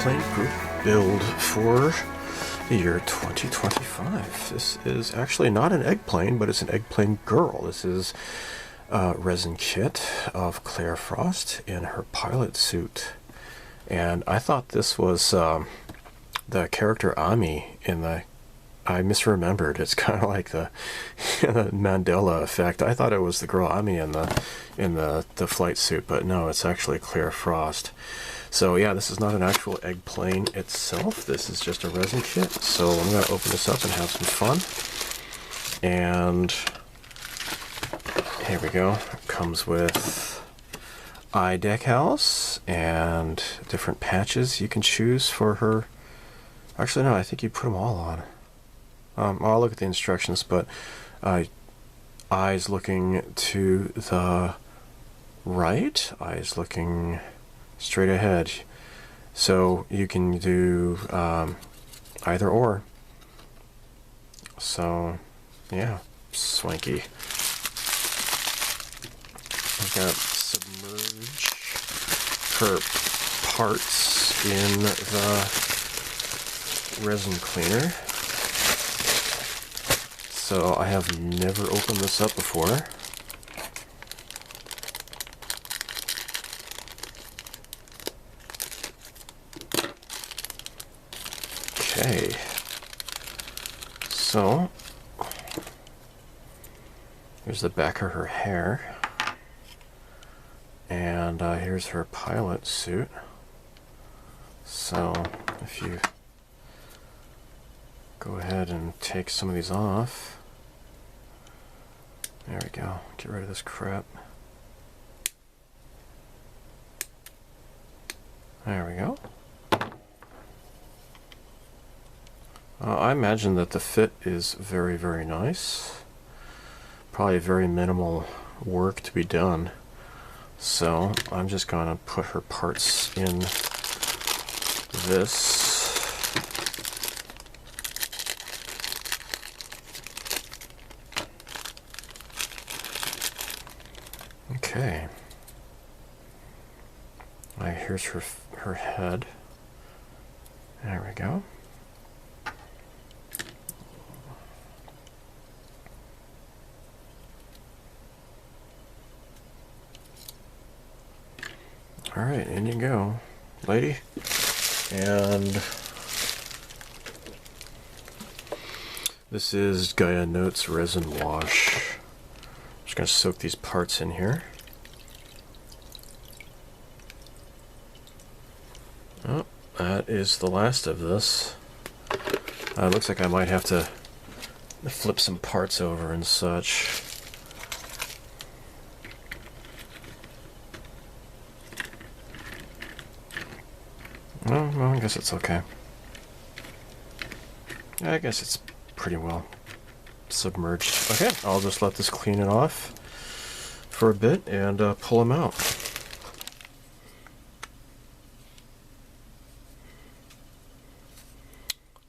Eggplane Group Build for the year 2025. This is actually not an eggplane, but it's an eggplane girl. This is a resin kit of Claire Frost in her pilot suit. And I thought this was the character Ami in the... I misremembered. It's kind of like the Mandela effect. I thought it was the girl Ami in the flight suit, but no, it's actually Claire Frost. So yeah, this is not an actual eggplane itself. This is just a resin kit. So I'm going to open this up and have some fun. And here we go. It comes with eye decals and different patches you can choose for her. Actually, no, I think you put them all on. I'll look at the instructions, but eyes looking to the right, eyes looking straight ahead. So you can do either or. So, yeah, swanky. I've got submerge her parts in the resin cleaner. So I have never opened this up before. Okay. So here's the back of her hair. And here's her pilot suit. So if you go ahead and take some of these off. There we go. Get rid of this crap. There we go. I imagine that the fit is very, very nice. Probably very minimal work to be done. So I'm just going to put her parts in this. Okay. Here's her head. There we go. All right, in you go, lady. And this is Gaia Notes Resin Wash. I'm just going to soak these parts in here. Oh, that is the last of this. It looks like I might have to flip some parts over and such. Well, I guess it's okay. I guess it's pretty well submerged. Okay, I'll just let this clean it off for a bit and pull them out.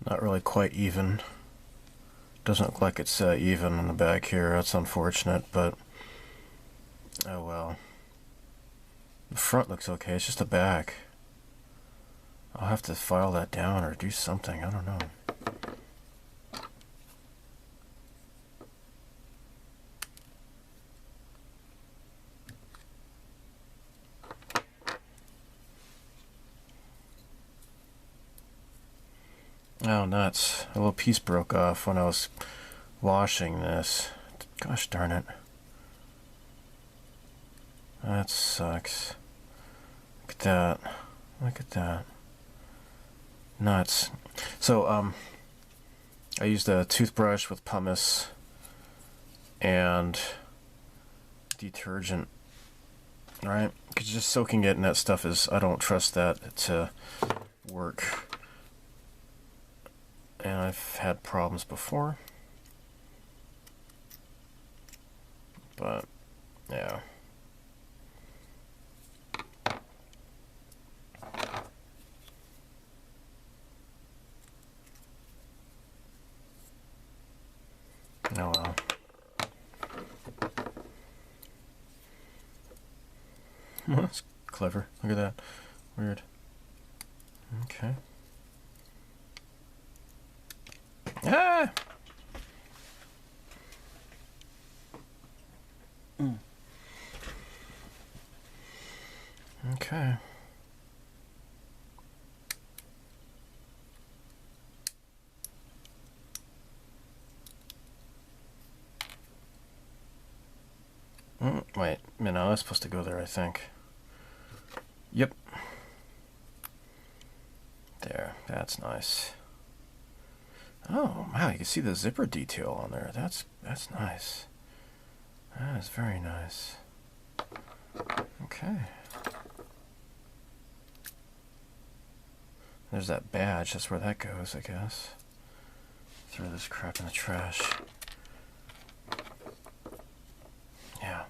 Not really quite even. Doesn't look like it's even on the back here. That's unfortunate, but oh well. The front looks okay. It's just the back. I'll have to file that down or do something. I don't know. Oh, nuts. A little piece broke off when I was washing this. Gosh darn it. That sucks. Look at that. Look at that. Nuts. So, I used a toothbrush with pumice and detergent. Alright? Because just soaking it in that stuff is, I don't trust that to work. And I've had problems before. But, yeah. Oh well. Well, that's clever. Look at that. Weird. Okay. Ah! Okay. Wait, no, that's supposed to go there, I think. Yep. There, that's nice. Oh, wow, you can see the zipper detail on there. That's nice. That is very nice. Okay. There's that badge, that's where that goes, I guess. Throw this crap in the trash. Yeah.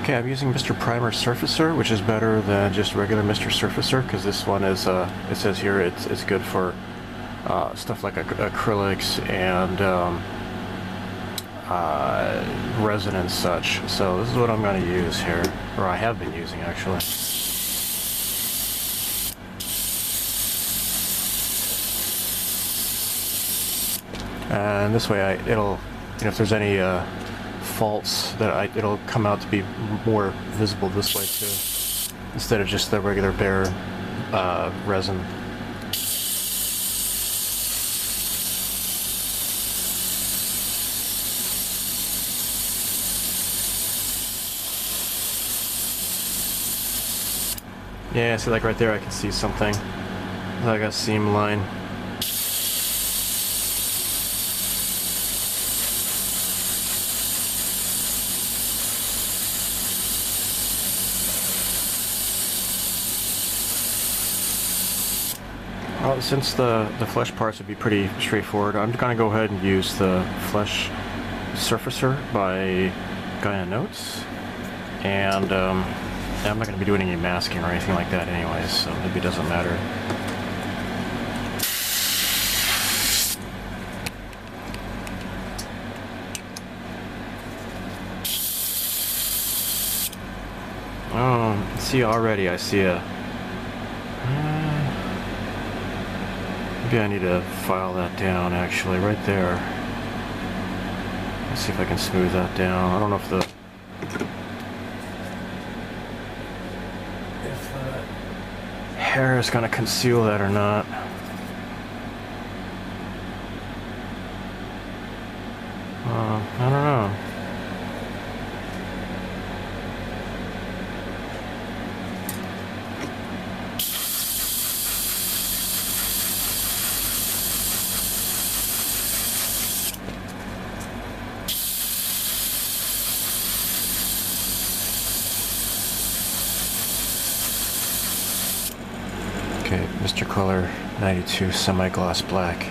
Okay, I'm using Mr. Primer Surfacer, which is better than just regular Mr. Surfacer, because this one is, it says here it's good for stuff like acrylics and resin and such. So this is what I'm going to use here, or I have been using actually. And this way it'll, you know, if there's any faults, that it'll come out to be more visible this way too, instead of just the regular bare resin. Yeah, see, like right there I can see something, like a seam line. Well, since the flesh parts would be pretty straightforward, I'm going to go ahead and use the flesh surfacer by Gaia Notes, and I'm not going to be doing any masking or anything like that anyways, so maybe it doesn't matter. Oh, see, already I see a... maybe I need to file that down, actually, right there. Let's see if I can smooth that down. I don't know if the hair is going to conceal that or not. I don't know. Okay, Mr. Color 92 Semi-Gloss Black.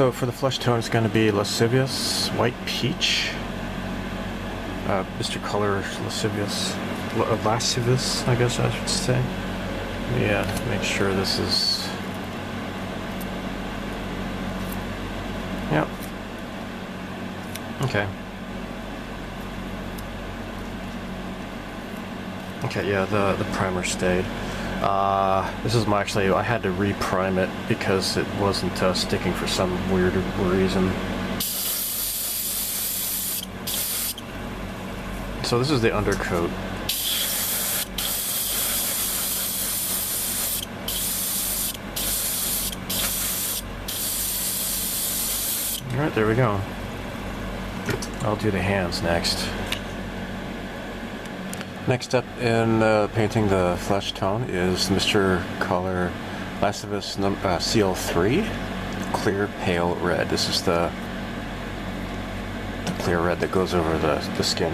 So for the flesh tone, it's going to be lascivious, white peach. Mr. Color lascivious, lascivious, I guess I should say. Yeah, make sure this is. Yep. Okay. Okay, yeah, the primer stayed. This is my, actually, I had to re-prime it because it wasn't sticking for some weird reason. So this is the undercoat. Alright, there we go. I'll do the hands next. Next up in painting the flesh tone is Mr. Color Lascivious CL3 Clear Pale Red. This is the clear red that goes over the skin.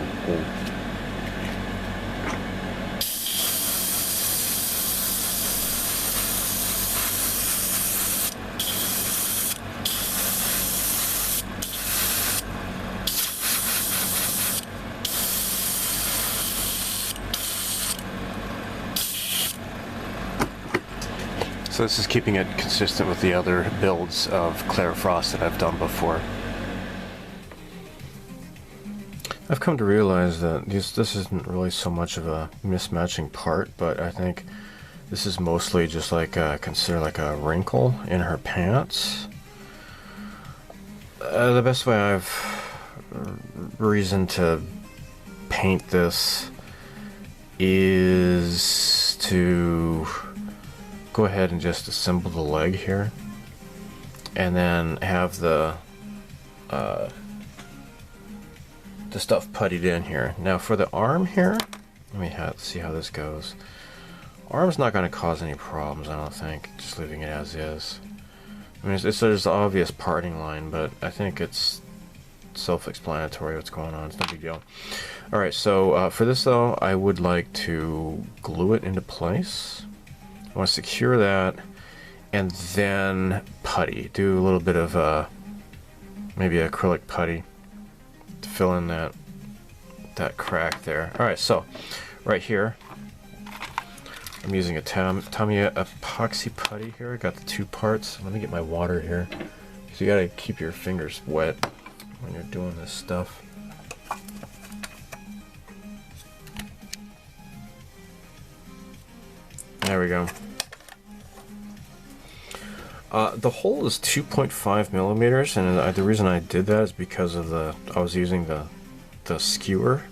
So this is keeping it consistent with the other builds of Claire Frost that I've done before. I've come to realize that this isn't really so much of a mismatching part, but I think this is mostly just like consider like a wrinkle in her pants. The best way I've reason to paint this is to go ahead and just assemble the leg here, and then have the stuff puttied in here. Now for the arm here, let me see how this goes. Arm's not going to cause any problems, I don't think, just leaving it as is. I mean, there's the obvious parting line, but I think it's self-explanatory what's going on. It's no big deal. Alright, so for this though, I would like to glue it into place. I want to secure that, and then putty. Do a little bit of maybe acrylic putty to fill in that crack there. All right, so right here, I'm using a Tamiya epoxy putty here. I got the two parts. Let me get my water here, because you gotta keep your fingers wet when you're doing this stuff. There we go. The hole is 2.5 millimeters, and the reason I did that is because of I was using the skewer,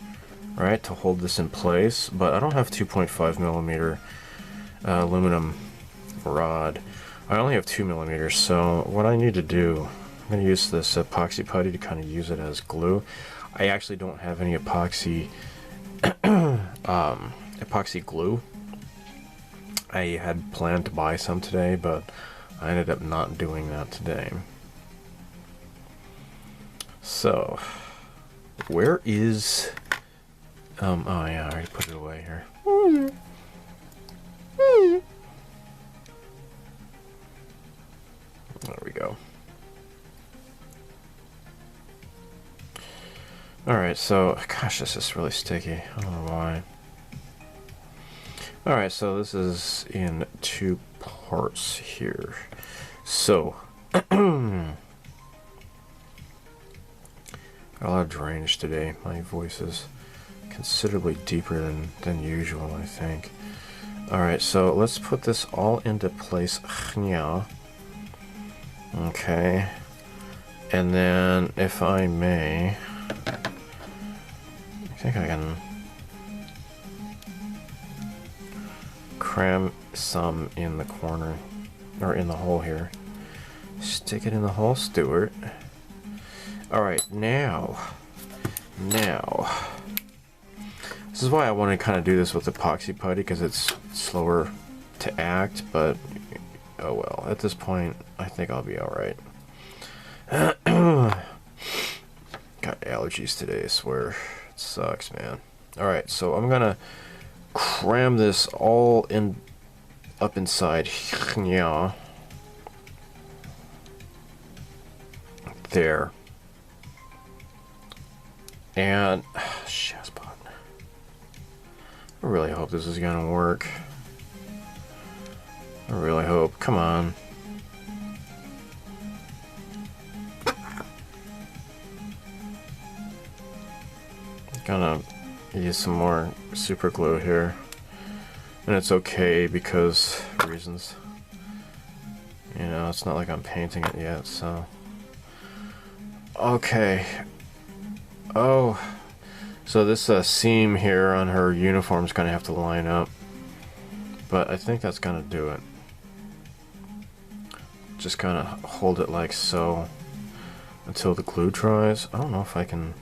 right, to hold this in place, but I don't have 2.5 millimeter aluminum rod. I only have 2 millimeters, so what I need to do, I'm going to use this epoxy putty to kind of use it as glue. I actually don't have any epoxy epoxy glue. I had planned to buy some today, but I ended up not doing that today. So, where is... oh yeah, I already put it away here. There we go. Alright, so, gosh, this is really sticky. I don't know why. Alright, so this is in two parts here. So, got a lot of drainage today. My voice is considerably deeper than usual, I think. Alright, so let's put this all into place. Okay. And then, if I may, I think I can cram some in the corner, or in the hole here. Stick it in the hole, Stuart. Alright, now, this is why I want to kind of do this with epoxy putty, because it's slower to act, but oh well, at this point, I think I'll be alright. Got allergies today, I swear. It sucks, man. Alright, so I'm gonna cram this all in up inside. Yeah. there. And Shazbot. I really hope this is gonna work. I really hope. Come on. Gonna use some more super glue here. And it's okay because reasons. You know, it's not like I'm painting it yet, so. Okay. Oh. So this seam here on her uniform is gonna have to line up. But I think that's gonna do it. Just gonna hold it like so until the glue dries. I don't know if I can.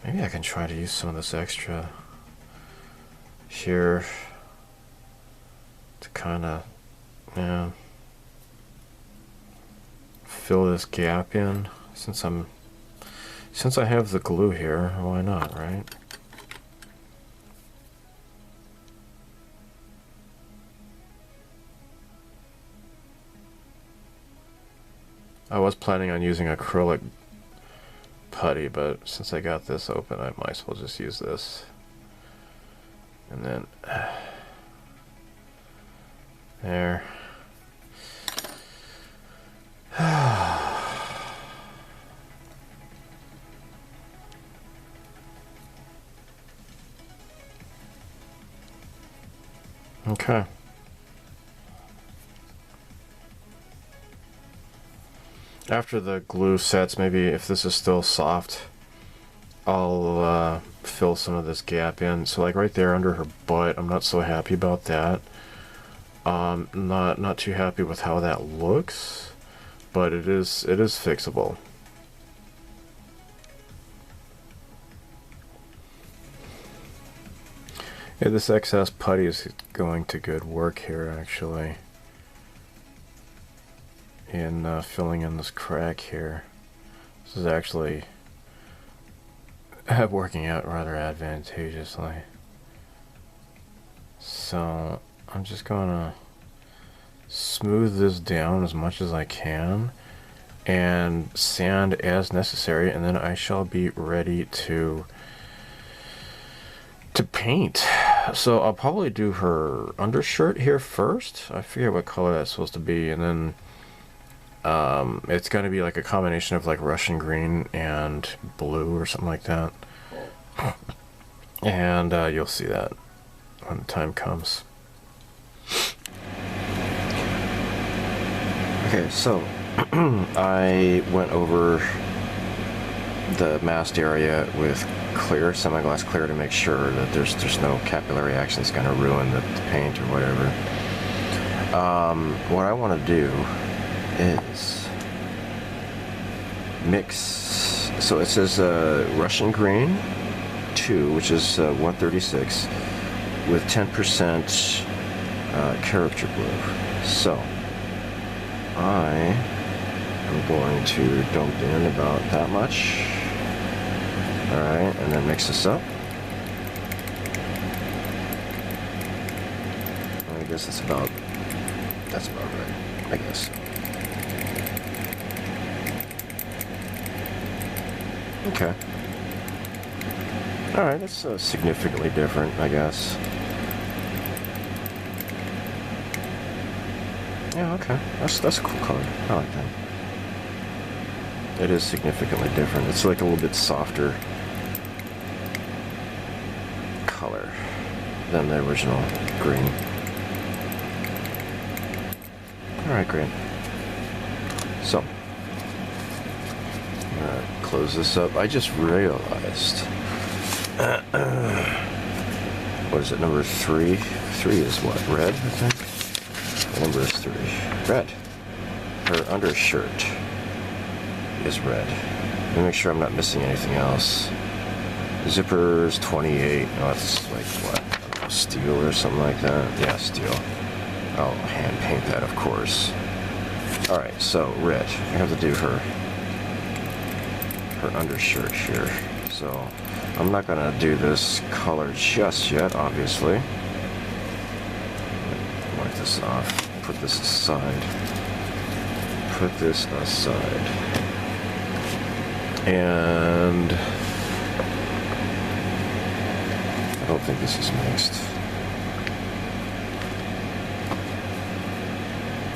Maybe I can try to use some of this extra here to kind of, yeah, fill this gap in. Since I have the glue here, why not, right? I was planning on using acrylic putty, but since I got this open, I might as well just use this. And then there. Okay. After the glue sets, maybe if this is still soft, I'll fill some of this gap in. So like right there under her butt, I'm not so happy about that. Not too happy with how that looks, but it is fixable. Yeah, this excess putty is going to good work here actually. In filling in this crack here. This is actually working out rather advantageously. So I'm just gonna smooth this down as much as I can and sand as necessary, and then I shall be ready to paint. So I'll probably do her undershirt here first. I forget what color that's supposed to be, and then it's going to be like a combination of like Russian green and blue or something like that. And you'll see that when the time comes. Okay, so I went over the masked area with clear, semi-gloss clear, to make sure that there's no capillary action that's going to ruin the paint or whatever. What I want to do is mix, so it says Russian green 2, which is 136 with 10% character glue. So I am going to dump in about that much. Alright, and then mix this up. I guess that's about right, I guess. Okay. Alright, that's significantly different, I guess. Yeah, okay. That's a cool color. I like that. It is significantly different. It's like a little bit softer color than the original green. Alright, great. So, I'm gonna close this up. I just realized, what is it, number 3? 3 is what, red, I think? The number is 3. Red. Her undershirt is red. Let me make sure I'm not missing anything else. Zipper's 28. Oh, that's like what? Steel or something like that? Yeah, steel. I'll hand paint that, of course. Alright, so red. I have to do her undershirt here. So I'm not gonna do this color just yet, obviously. Wipe this off. Put this aside. Put this aside. And I don't think this is mixed.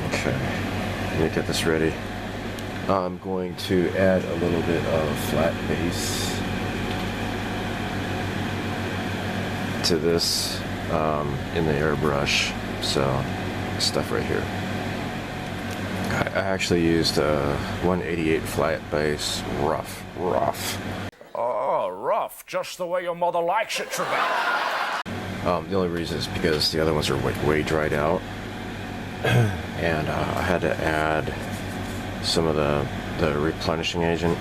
Okay, let me get this ready. I'm going to add a little bit of flat base to this in the airbrush. So, stuff right here. I actually used a 188 flat base, rough. Oh, rough, just the way your mother likes it to be. The only reason is because the other ones are way dried out. And I had to add some of the replenishing agent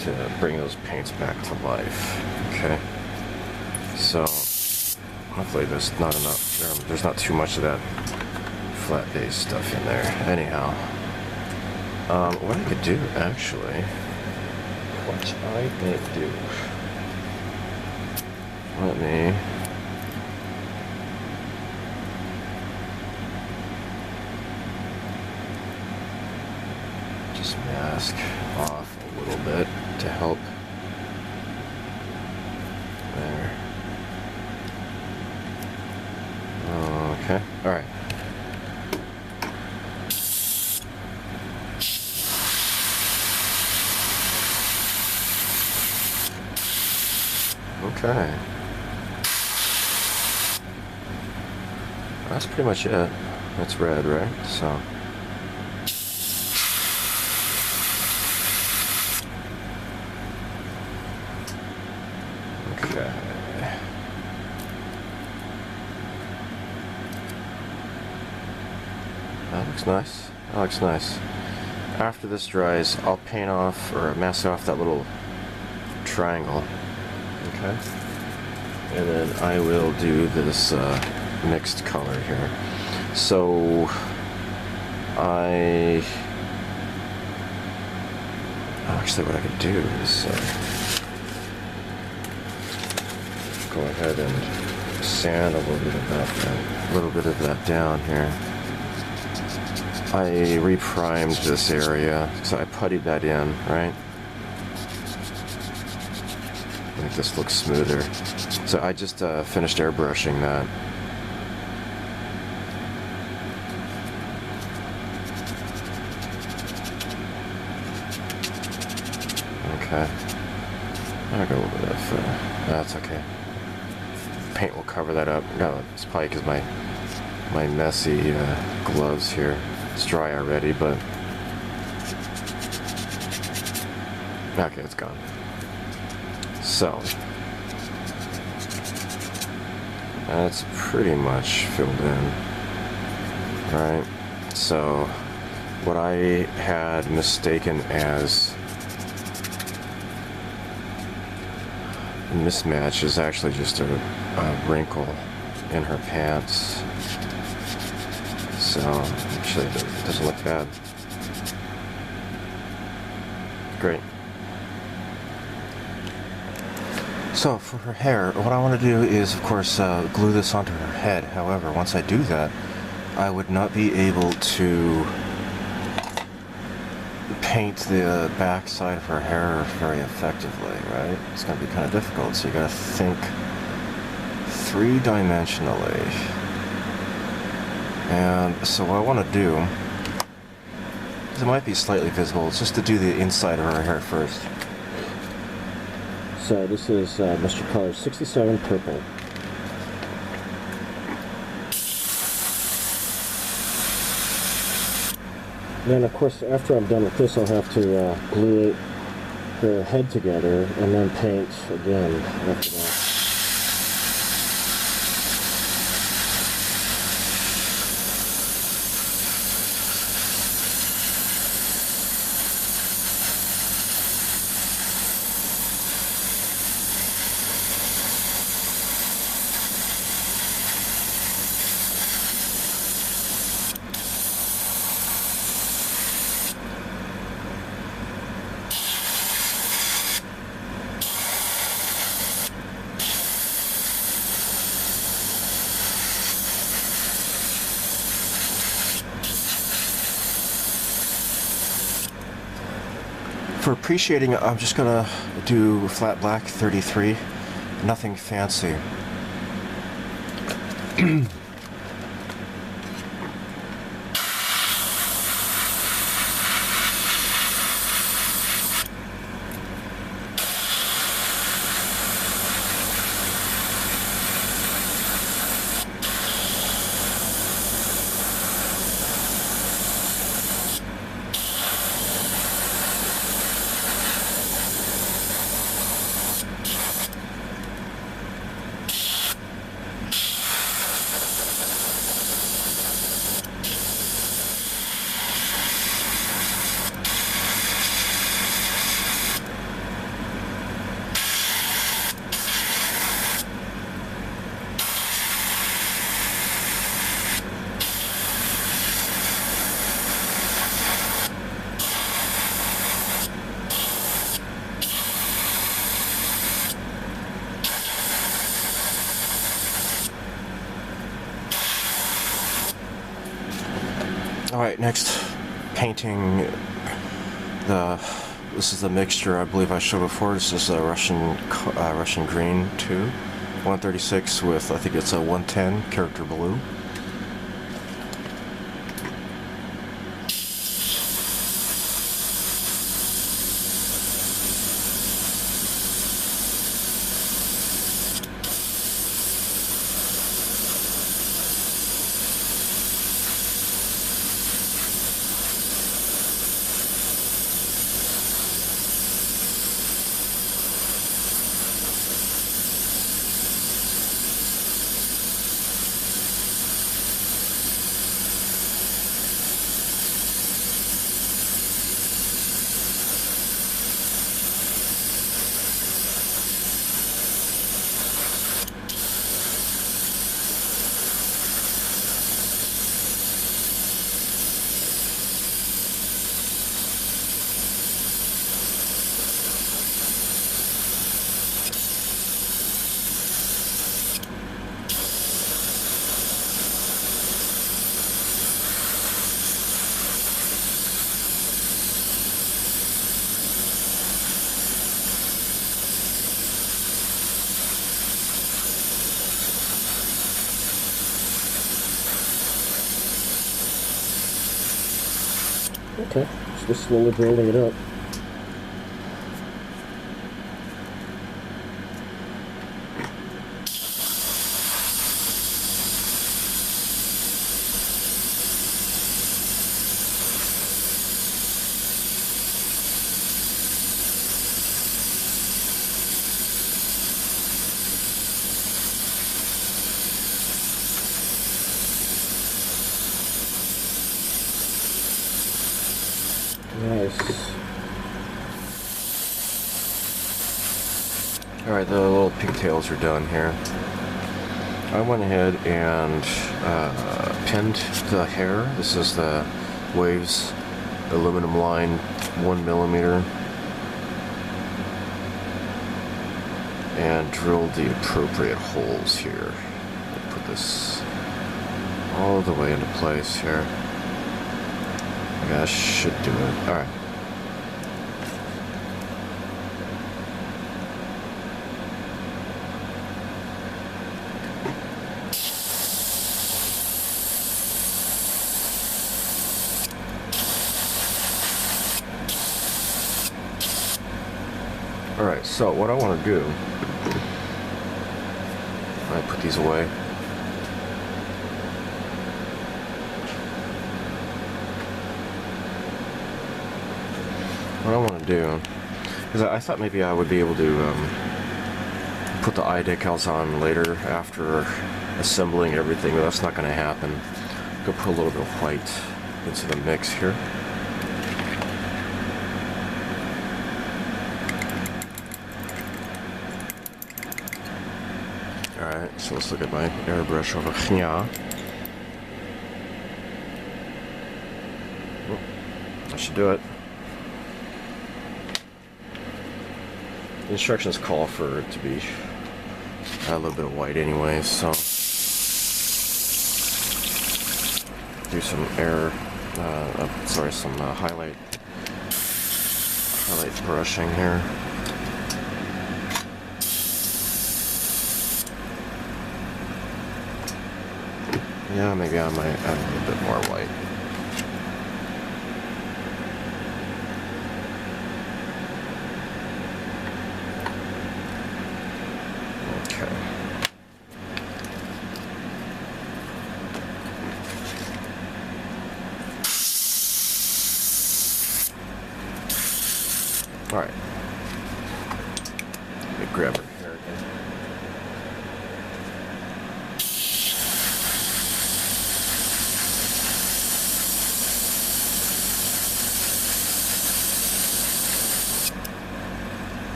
to bring those paints back to life. Okay, so hopefully there's not enough. There's not too much of that flat base stuff in there. Anyhow, what I could do actually, let me. Mask off a little bit to help. There. Okay. All right. Okay. That's pretty much it. That's red, right? So. Okay. That looks nice. That looks nice. After this dries, I'll paint off or mask off that little triangle. Okay. And then I will do this mixed color here. So actually what I could do is go ahead and sand a little bit of that down here. I reprimed this area, so I puttied that in, right? Make this look smoother. So I just finished airbrushing that. Okay. I got a little bit of that's okay. Paint will cover that up. No, it's probably because my messy gloves here. It's dry already, but okay, it's gone. So that's pretty much filled in, right? So what I had mistaken as mismatch is actually just a wrinkle in her pants. So actually it doesn't look bad. Great. So for her hair, what I want to do is of course glue this onto her head. However, once I do that, I would not be able to paint the back side of her hair very effectively, right? It's going to be kind of difficult, so you got to think three-dimensionally. And so what I want to do, it might be slightly visible, it's just to do the inside of her hair first. So this is Mr. Color 67 Purple. Then of course after I'm done with this I'll have to glue her head together and then paint again after that. For appreciating, I'm just gonna do flat black 33. Nothing fancy. Alright, next, painting this is the mixture I believe I showed before. This is a Russian green 2, 136 with, I think it's a 110 character blue. Okay, just slowly building it up. Nice. Alright, the little pigtails are done here. I went ahead and pinned the hair. This is the Waves aluminum line 1mm. And drilled the appropriate holes here. I'll put this all the way into place here. Yeah, that should do it. Alright. Alright, so what I want to do, I put these away. What I want to do is I thought maybe I would be able to put the eye decals on later after assembling everything, but that's not going to happen. Go put a little bit of white into the mix here. Alright, so let's look at my airbrush over here. That should do it. The instructions call for it to be a little bit of white anyway, so do some some Light brushing here. Yeah, maybe I might add a little bit more white. Okay. All right. Let me grab her hair again.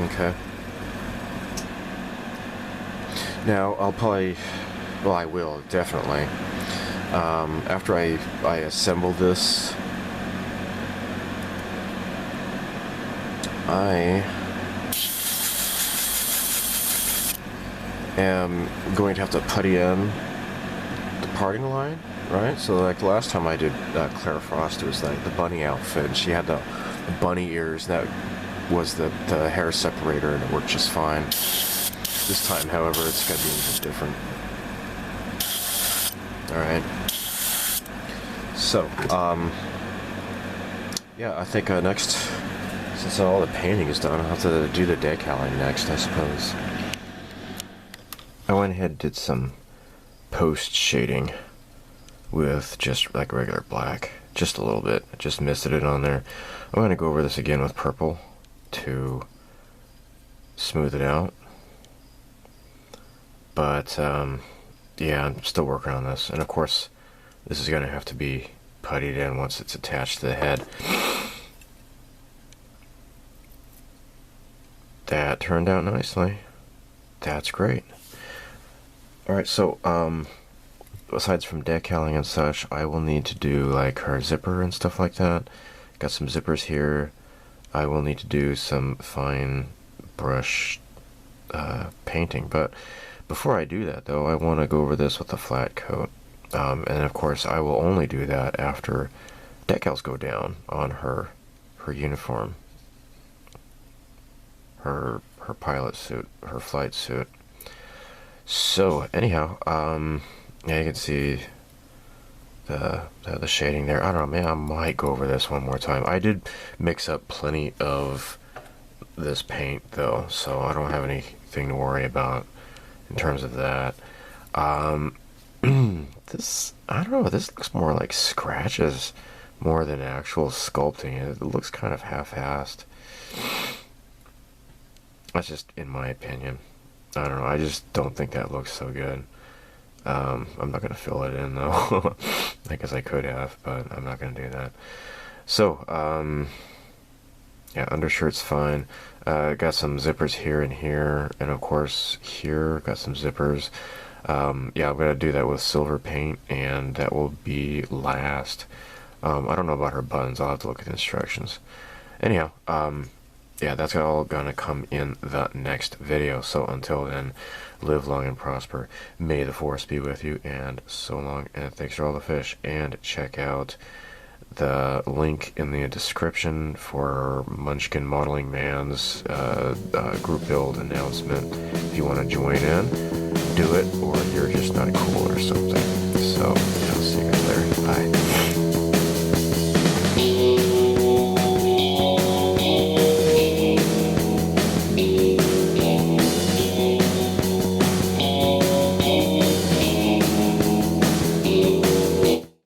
Okay. Now, I'll probably, well, I will, definitely. After I assemble this, I am going to have to putty in the parting line, right? So, like, the last time I did Claire Frost, it was like the bunny outfit, and she had the bunny ears, that was the hair separator, and it worked just fine. This time, however, it's going to be a little bit different. Alright. So, yeah, I think next, since all the painting is done, I'll have to do the decaling next, I suppose. I went ahead and did some post shading with just like regular black, just a little bit, just misted it on there. I'm going to go over this again with purple to smooth it out. But, yeah, I'm still working on this. And of course, this is going to have to be puttied in once it's attached to the head. That turned out nicely. That's great. Alright, so, aside from decaling and such, I will need to do like her zipper and stuff like that. Got some zippers here. I will need to do some fine brush painting, but before I do that though, I want to go over this with a flat coat. And of course I will only do that after decals go down on her uniform, her pilot suit, her flight suit. So anyhow, yeah, you can see the shading there. I don't know, man, I might go over this one more time. I did mix up plenty of this paint though, so I don't have anything to worry about in terms of that. This, I don't know, this looks more like scratches more than actual sculpting. It looks kind of half-assed. That's just in my opinion. I don't know, I just don't think that looks so good. I'm not going to fill it in though. I guess I could have, but I'm not going to do that. So, yeah, undershirt's fine. Got some zippers here and here, and of course here, got some zippers. Yeah, I'm going to do that with silver paint, and that will be last. I don't know about her buttons, I'll have to look at the instructions. Anyhow, yeah, that's all going to come in the next video. So until then, live long and prosper. May the force be with you, and so long, and thanks for all the fish. And check out the link in the description for Munchkin Modeling Man's group build announcement. If you want to join in, do it, or you're just not cool or something. So, I'll see you guys later. Bye.